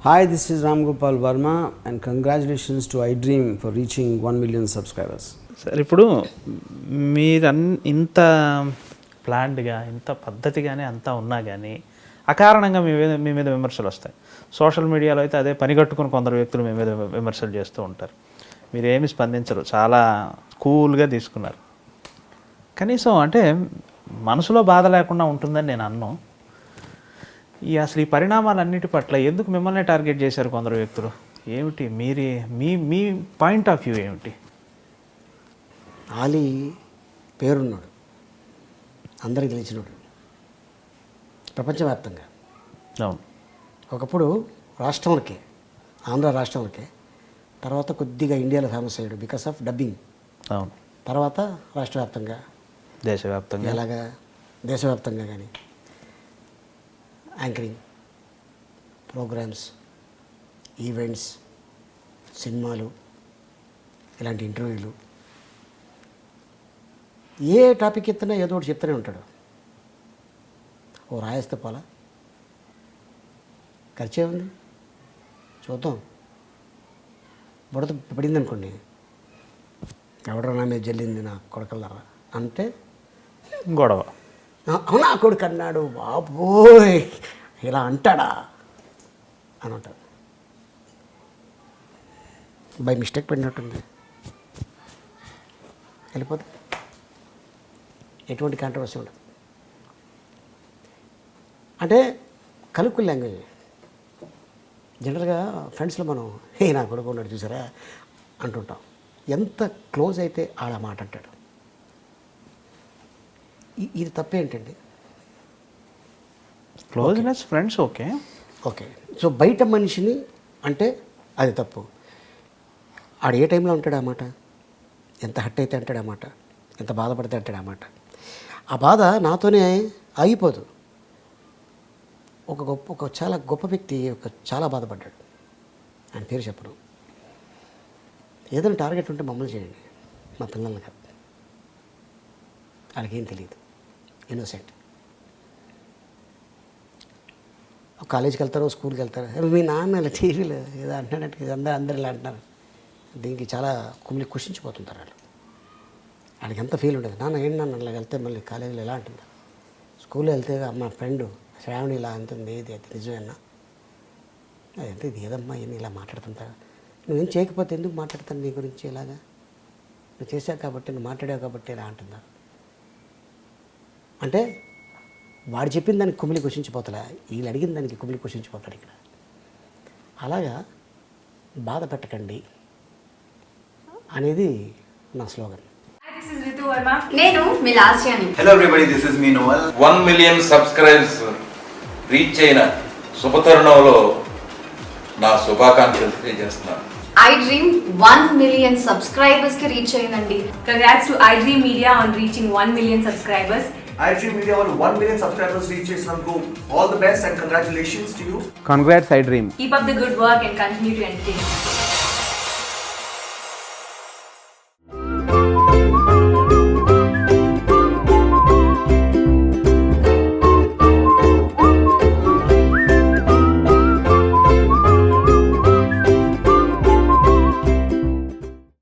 Hi, this is Ram Gopal Verma and congratulations to iDream for reaching 1 million subscribers. Sir ఇప్పుడు మీరు ఇంత ప్లాన్డ్గా ఇంత పద్ధతిగానే అంతా ఉన్నా కానీ అకారణంగా మీ మీద విమర్శలు వస్తాయి. సోషల్ మీడియాలో అయితే అదే పనిగట్టుకుని కొందరు వ్యక్తులు మీ మీద విమర్శలు చేస్తూ ఉంటారు. మీరేమి స్పందించరు, చాలా కూల్గా తీసుకున్నారు. కనీసం అంటే మనసులో బాధ లేకుండా ఉంటుందని నేను అన్నాను. అసలు ఈ పరిణామాలన్నిటి పట్ల ఎందుకు మిమ్మల్ని టార్గెట్ చేశారు కొందరు వ్యక్తులు? ఏమిటి మీ పాయింట్ ఆఫ్ వ్యూ ఏమిటి? ఆలీ పేరున్నాడు, అందరికి తెలిసినాడు ప్రపంచవ్యాప్తంగా. అవును, ఒకప్పుడు రాష్ట్రంలోకే, ఆంధ్ర రాష్ట్రంలోకే, తర్వాత కొద్దిగా ఇండియాలో ఫేమస్ అయ్యాడు బికాస్ ఆఫ్ డబ్బింగ్. అవును, తర్వాత రాష్ట్రవ్యాప్తంగా, దేశవ్యాప్తంగా, ఎలాగా దేశవ్యాప్తంగా కానీ యాంకరింగ్ ప్రోగ్రామ్స్, ఈవెంట్స్, సినిమాలు, ఇలాంటి ఇంటర్వ్యూలు, ఏ టాపిక్ ఎత్తినా ఏదో ఒకటి చెప్తూనే ఉంటాడు. ఓ రాయేస్తే పోలా, ఖర్చే ఉంది, చూద్దాం, బుడత పడింది అనుకోండి, ఎవడో నా మీద జల్లింది నా కొడకల్లారా అంటే గొడవ. అవునా కొడుకు అన్నాడు, బాబోయ్ ఇలా అంటాడా అని అంటారు. బై మిస్టేక్ పడినట్టుంది, వెళ్ళిపోతే ఎటువంటి కాంట్రవర్సీ ఉండదు. అంటే కలుపుకుల లాంగ్వేజ్. జనరల్గా ఫ్రెండ్స్లో మనం నా కొడుకు ఉన్నాడు చూసారా అంటుంటాం. ఎంత క్లోజ్ అయితే ఆడ మాట అంటాడు. ఇది తప్పేంటండి? Closeness friends okay okay, so బయట మనిషిని అంటే అది తప్పు. ఆడు ఏ టైంలో అంటాడు ఆ మాట, ఎంత హట్ అయితే అంటాడు ఆ మాట, ఎంత బాధపడితే అంటాడు ఆ మాట. ఆ బాధ నాతోనే ఆగిపోదు. ఒక చాలా గొప్ప వ్యక్తి చాలా బాధపడ్డాడు, ఆయన పేరు చెప్పడం. ఏదైనా టార్గెట్ ఉంటే మమ్మల్ని చేయండి, మా పిల్లల్ని కాదు. వాళ్ళకేం తెలియదు, ఇన్నోసెంట్. కాలేజీకి వెళ్తారు, స్కూల్కి వెళ్తారు, మీ నాన్న ఇలా టీవీలో ఏదో అంటున్నట్టు అందరు ఇలా అంటున్నారు. దీనికి చాలా కుషించిపోతుంటారు వాళ్ళు. వాళ్ళకి ఎంత ఫీల్ ఉంటుంది, నాన్న ఏంటి నాన్న ఇలా వెళ్తే మళ్ళీ కాలేజీలో ఎలా అంటుంది, స్కూల్లో వెళ్తే మా ఫ్రెండ్ శ్రావణి ఇలా అంటుంది, ఇది అది నిజమేనా, అదంటే ఇది ఏదమ్మా ఇవన్నీ ఇలా మాట్లాడుతుంటారు. నువ్వేం చేయకపోతే ఎందుకు మాట్లాడతాను నీ గురించి ఇలాగా, నువ్వు చేశావు కాబట్టి, నువ్వు మాట్లాడావు కాబట్టి ఇలా అంటున్నారు. అంటే వాడు చెప్పిన దానికి కుమిలి కుషించిపోతాడా, వీళ్ళు అడిగిన దానికి కుమిలి కుషించిపోతాడు ఇక్కడ. అలాగా బాధ పెట్టకండి అనేది నా స్లోగన్. నేను మీ లాస్యాని. Hello everybody, this is me novel. 1 million subscribers reach అయిన శుభతరుణంలో నా శుభాకాంక్షలు తెలియజేస్తున్నాను. iDream 1 million subscribers కి రీచ్ అయిందండి. Congrats to iDream Media on reaching 1 million subscribers. iDream Media on 1 million subscribers reach Sangu. All the best and congratulations to you. Congrats iDream. Keep up the good work and continue to entertain.